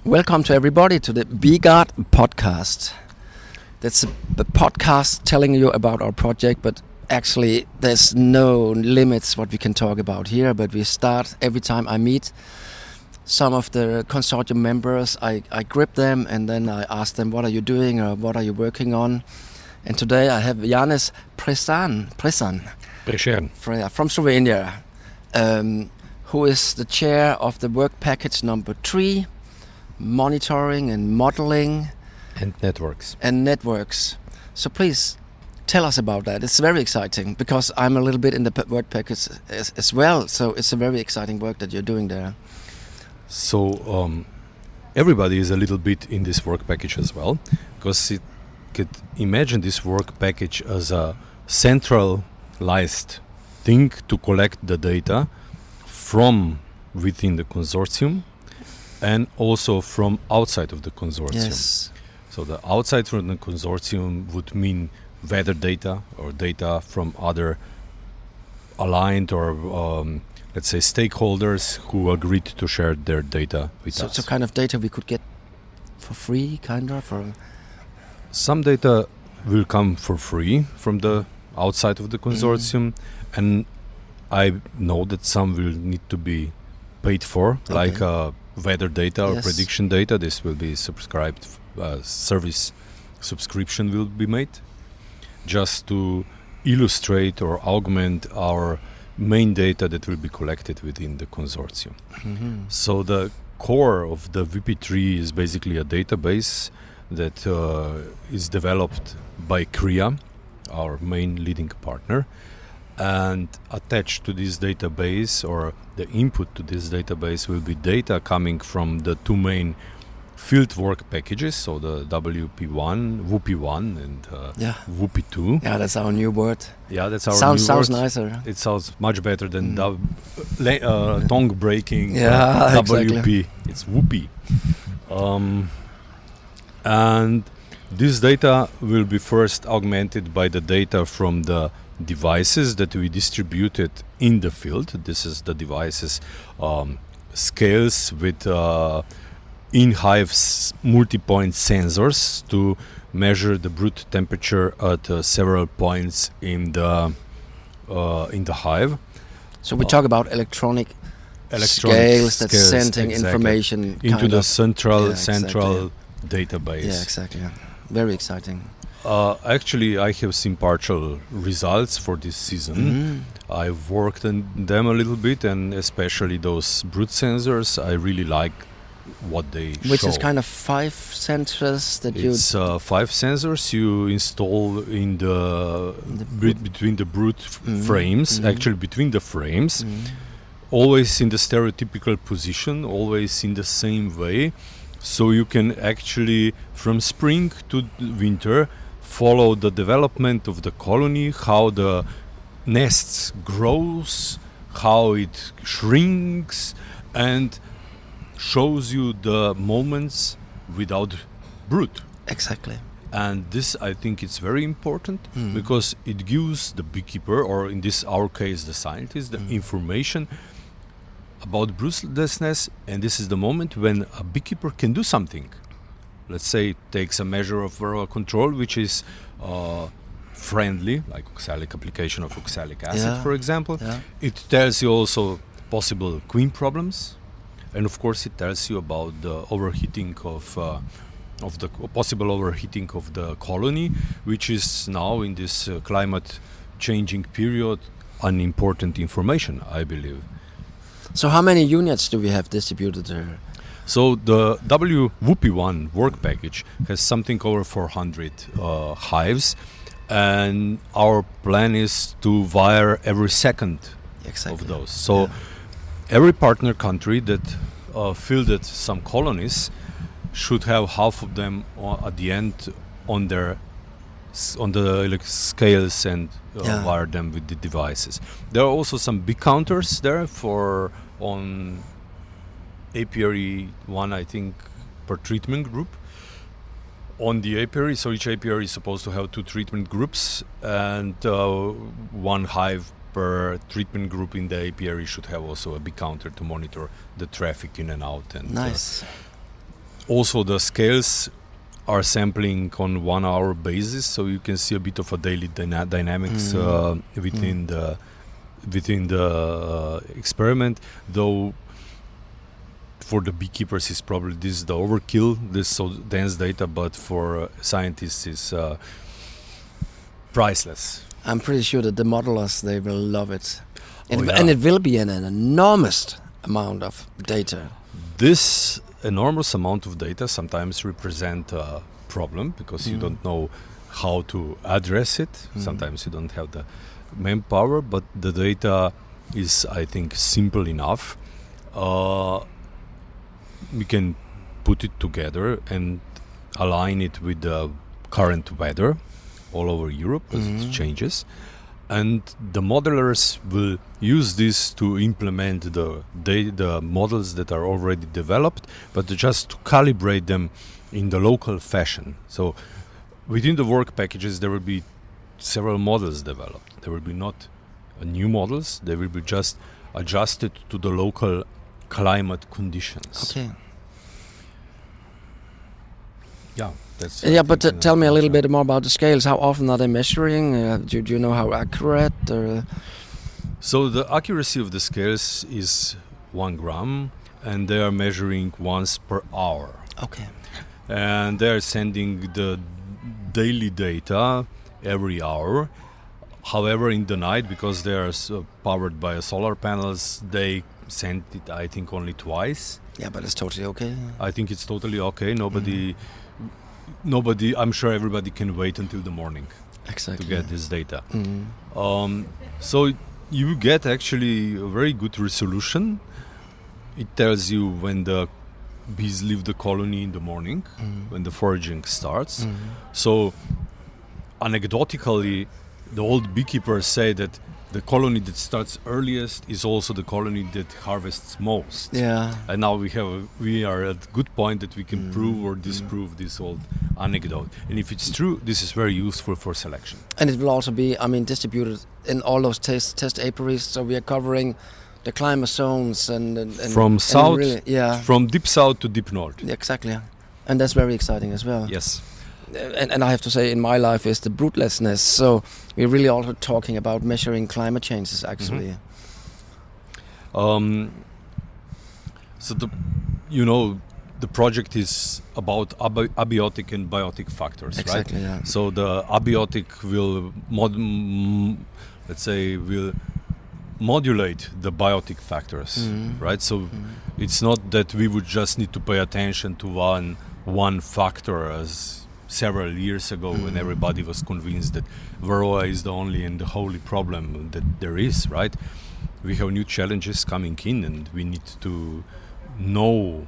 Welcome to everybody to the BeeGuard podcast. That's a podcast telling you about our project, but actually there's no limits what we can talk about here. But we start every time I meet some of the consortium members, I grip them and then I ask them, what are you doing or what are you working on? And today I have Janez Presern from Slovenia, who is the chair of the work package number 3, monitoring and modeling and networks. So please tell us about that. It's very exciting because I'm a little bit in the work package as well. So it's a very exciting work that you're doing there. So everybody is a little bit in this work package as well, because it could imagine this work package as a centralized thing to collect the data from within the consortium and also from outside of the consortium. Yes. So the outside from the consortium would mean weather data or data from other aligned or let's say stakeholders who agreed to share their data with us. So kind of data we could get for free, kind of? Or some data will come for free from the outside of the consortium, and I know that some will need to be paid for, like weather data or prediction data. This will be subscribed, service subscription will be made, just to illustrate or augment our main data that will be collected within the consortium. Mm-hmm. So the core of the VP3 is basically a database that is developed by CRIA, our main leading partner, and attached to this database, or the input to this database, will be data coming from the 2 main field work packages, so the WP1, Whoopie1 and Whoopie2. Yeah, that's our new word. Yeah, that's our sounds new word. Nicer. It sounds much better than tongue-breaking Exactly. WP. It's Whoopie. And this data will be first augmented by the data from the devices that we distributed in the field. This is the devices scales with in-hive multi-point sensors to measure the brood temperature at several points in the hive. So we talk about electronic scales that's sending information into the central Yeah, database. exactly. Very exciting. Actually, I have seen partial results for this season. I've worked on them a little bit, and especially those brood sensors, I really like what they show. Which is kind of 5 sensors that it's 5 sensors you install in between the brood frames, actually between the frames, always in the stereotypical position, always in the same way. So you can actually, from spring to winter, follow the development of the colony, how the nests grows, how it shrinks, and shows you the moments without brood. Exactly. And this, I think, it's very important because it gives the beekeeper, or in our case the scientist, the information about broodlessness, and this is the moment when a beekeeper can do something. Let's say it takes a measure of viral control which is friendly, like oxalic application of oxalic acid, for example. It tells you also possible queen problems, and of course it tells you about the overheating of the possible overheating of the colony, which is now in this climate changing period an important information, I believe. So how many units do we have distributed there? So the Whoopie1 work package has something over 400 hives, and our plan is to wire every second of those. So every partner country that fielded some colonies should have half of them at the end on the scales and wire them with the devices. There are also some big counters there on apiary 1, I think, per treatment group. On the apiary, so each apiary is supposed to have 2 treatment groups, and 1 hive per treatment group in the apiary should have also a big counter to monitor the traffic in and out. And nice. Also, the scales are sampling on 1 hour basis, so you can see a bit of a daily dynamics within the experiment. Though for the beekeepers, is probably this is the overkill. This so dense data, but for scientists, is priceless. I'm pretty sure that the modelers, they will love it. Oh, yeah. And it will be an enormous amount of data. This enormous amount of data sometimes represent a problem because you don't know how to address it. Sometimes you don't have the manpower, but the data is, I think, simple enough. We can put it together and align it with the current weather all over Europe as it changes. And the modelers will use this to implement the models that are already developed, but just to calibrate them in the local fashion. So within the work packages, there will be several models developed. There will be not new models. They will be just adjusted to the local climate conditions. Okay. Yeah. That's Tell me a little bit more about the scales. How often are they measuring? Do you know how accurate? So the accuracy of the scales is 1 gram, and they are measuring once per hour. Okay. And they are sending the daily data every hour. However, in the night, because they are powered by solar panels, they send it, I think, only twice. Yeah, but it's totally okay. I think it's totally okay. Nobody, I'm sure everybody can wait until the morning to get this data. So you get actually a very good resolution. It tells you when the bees leave the colony in the morning, when the foraging starts. So anecdotically, the old beekeepers say that the colony that starts earliest is also the colony that harvests most. Yeah. And now we are at a good point that we can prove or disprove this old anecdote. And if it's true, this is very useful for selection. And it will also be, distributed in all those test apiaries. So we are covering the climate zones and from south, really, from deep south to deep north. Yeah, exactly. Yeah. And that's very exciting as well. Yes. And I have to say, in my life, is the rootlessness. So we're really also talking about measuring climate changes, actually. So the project is about abiotic and biotic factors, exactly, right? Yeah. So the abiotic will modulate the biotic factors, right? So it's not that we would just need to pay attention to one factor as several years ago when everybody was convinced that Varroa is the only and the holy problem that there is, right? We have new challenges coming in and we need to know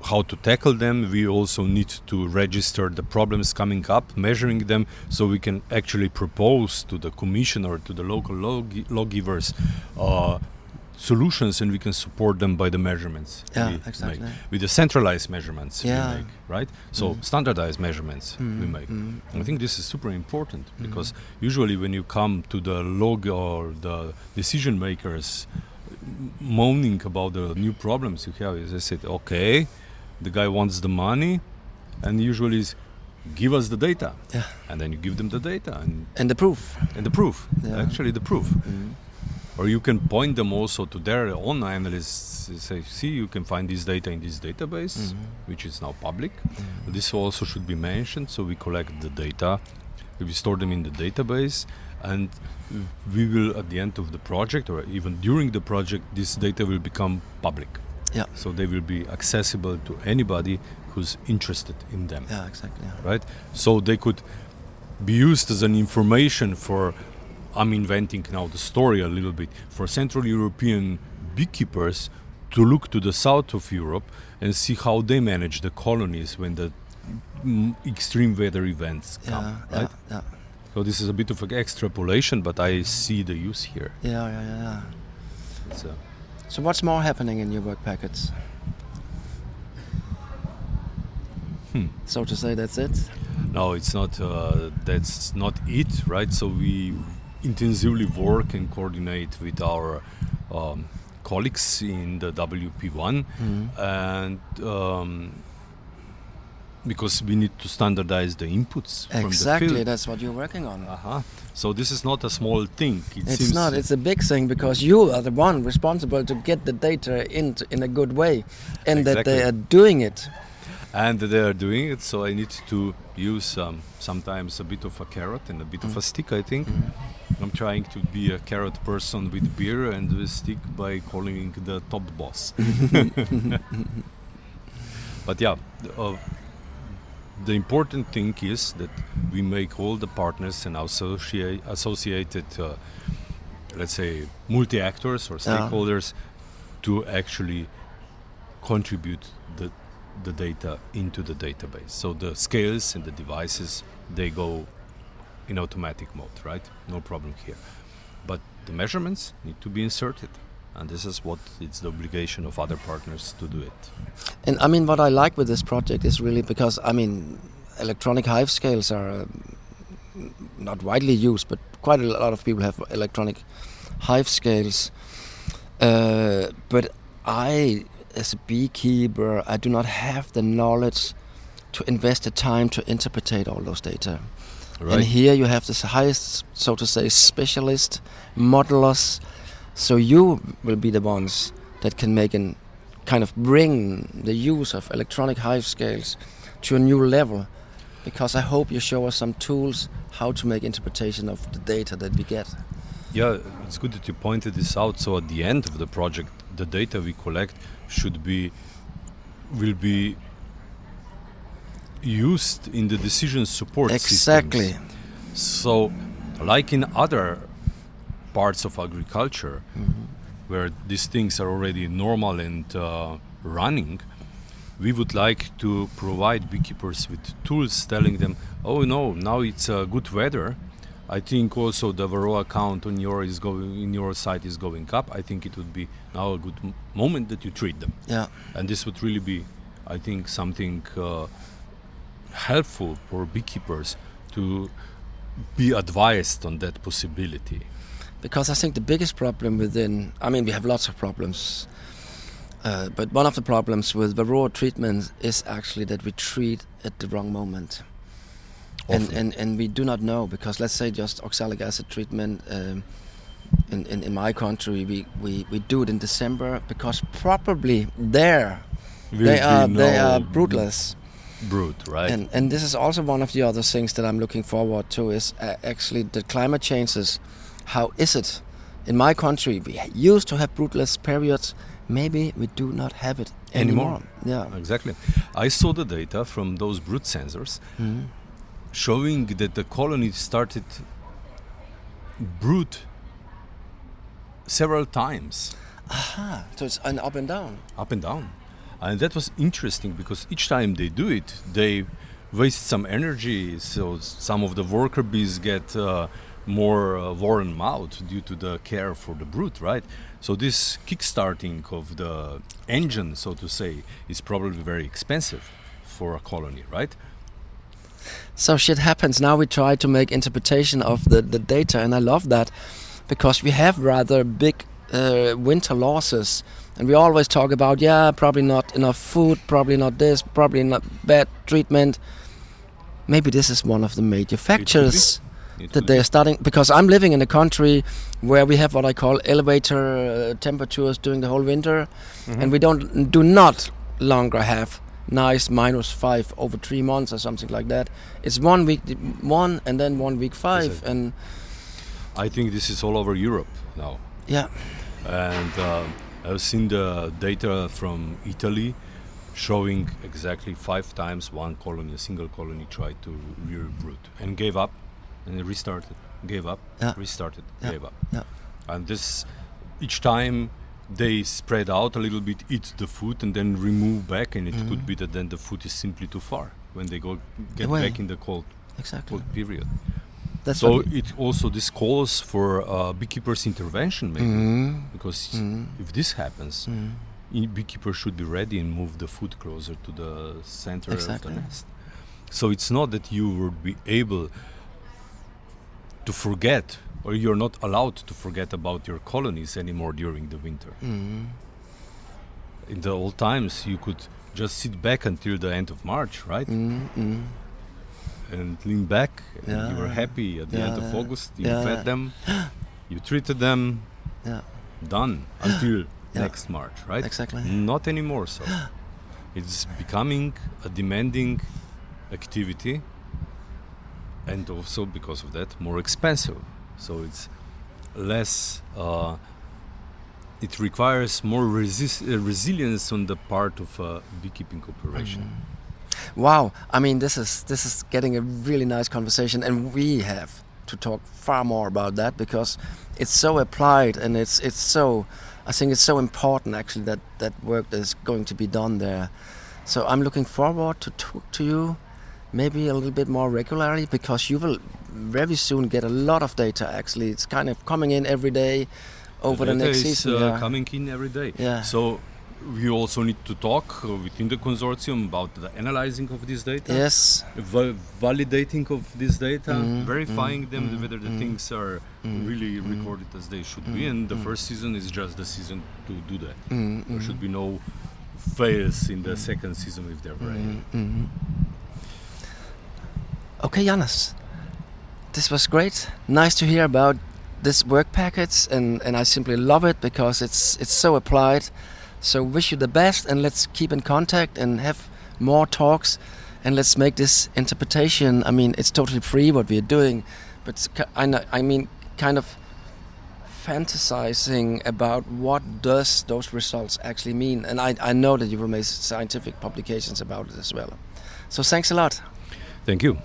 how to tackle them. We also need to register the problems coming up, measuring them, so we can actually propose to the commission or to the local lawgivers solutions, and we can support them by the measurements we make. With the centralized measurements we make, right? So standardized measurements we make. I think this is super important because usually when you come to the log or the decision makers moaning about the new problems you have, they said, okay, the guy wants the money, and usually is give us the data, and then you give them the data and the proof, actually the proof. Or you can point them also to their own analysts, say, see, you can find this data in this database, which is now public. This also should be mentioned, so we collect the data, we store them in the database, and we will, at the end of the project, or even during the project, this data will become public. Yeah. So they will be accessible to anybody who's interested in them. Yeah, exactly. Yeah. Right? So they could be used as an information for, I'm inventing now the story a little bit, for Central European beekeepers to look to the south of Europe and see how they manage the colonies when the extreme weather events come, right? Yeah. So this is a bit of an extrapolation, but I see the use here. Yeah. So what's more happening in your work packets? So to say, that's it? No, it's not. That's not it, right? So we intensively work and coordinate with our colleagues in the WP1, and because we need to standardize the inputs from the Exactly, field. that's what you're working on. So this is not a small thing. It's not. It's a big thing because you are the one responsible to get the data in a good way, and that they are doing it. And they are doing it, so I need to use sometimes a bit of a carrot and a bit of a stick, I think. I'm trying to be a carrot person with beer and a stick by calling the top boss. But yeah, the important thing is that we make all the partners and associated, let's say, multi-actors or stakeholders to actually contribute the data into the database. So the scales and the devices, they go in automatic mode, right? No problem here. But the measurements need to be inserted. And this is what it's the obligation of other partners to do it. And I mean, what I like with this project is really because, I mean, electronic hive scales are not widely used, but quite a lot of people have electronic hive scales. But I, as a beekeeper, I do not have the knowledge to invest the time to interpret all those data. Right. And here you have this highest, so to say, specialist modelers. So you will be the ones that can make and kind of bring the use of electronic hive scales to a new level. Because I hope you show us some tools how to make interpretation of the data that we get. Yeah, it's good that you pointed this out. So at the end of the project, the data we collect will be used in the decision support exactly. systems. So, like in other parts of agriculture, where these things are already normal and running, we would like to provide beekeepers with tools telling them, oh no, now it's good weather. I think also the varroa count in your site is going up. I think it would be now a good moment that you treat them. Yeah. And this would really be, I think, something helpful for beekeepers to be advised on that possibility. Because I think the biggest problem we have lots of problems, but one of the problems with varroa treatment is actually that we treat at the wrong moment. And we do not know, because let's say just oxalic acid treatment in my country, we do it in December because probably they are broodless. Brood, right? And this is also one of the other things that I'm looking forward to is actually the climate changes. How is it? In my country, we used to have broodless periods. Maybe we do not have it anymore. Yeah, exactly. I saw the data from those brood sensors showing that the colony started brood several times. Aha, so it's an up and down. Up and down. And that was interesting because each time they do it, they waste some energy. So some of the worker bees get more worn out due to the care for the brood, right? So this kickstarting of the engine, so to say, is probably very expensive for a colony, right? So shit happens. Now we try to make interpretation of the data, and I love that because we have rather big winter losses. And we always talk about, probably not enough food, probably not this, probably not bad treatment. Maybe this is one of the major factors that they're starting. Because I'm living in a country where we have what I call elevator temperatures during the whole winter. And we do not longer have nice -5 over 3 months or something like that. It's 1 week 1 and then 1 week 5. Exactly. And I think this is all over Europe now. Yeah. And I've seen the data from Italy showing exactly 5 times one colony, a single colony, tried to rear brood and gave up and restarted, gave up, restarted, gave up. Yeah. And this, each time they spread out a little bit, eat the food and then remove back, and it could be that then the food is simply too far when they get back in the cold period. That's so it also this calls for beekeepers' intervention, maybe, because if this happens, beekeepers should be ready and move the food closer to the center of the nest. So it's not that you would be able to forget, or you're not allowed to forget about your colonies anymore during the winter. In the old times, you could just sit back until the end of March, right? Mm-hmm. And lean back. And Yeah. you were happy at the end of August. You Yeah. fed them. You treated them. Yeah. Done until Yeah. next March, right? Exactly. Not anymore. So it's becoming a demanding activity, and also because of that, more expensive. So it's less. It requires more resilience on the part of a beekeeping operation. Wow, I mean, this is getting a really nice conversation, and we have to talk far more about that because it's so applied, and it's so. I think it's so important actually that work that is going to be done there. So I'm looking forward to talk to you, maybe a little bit more regularly, because you will very soon get a lot of data. Actually, it's kind of coming in every day over the data next is season. coming in every day. Yeah. So we also need to talk within the consortium about the analyzing of this data, Yes. validating of this data, Mhm, verifying them mhm, whether the mhm, things are really recorded as they should be. And the first season is just the season to do that. There should be no fails in the second season if they're very. Okay, Janez, this was great. Nice to hear about this work package, and I simply love it because it's so applied. So wish you the best, and let's keep in contact and have more talks, and let's make this interpretation. I mean, it's totally free what we're doing, but I mean, kind of fantasizing about what does those results actually mean. And I know that you will make scientific publications about it as well. So thanks a lot. Thank you.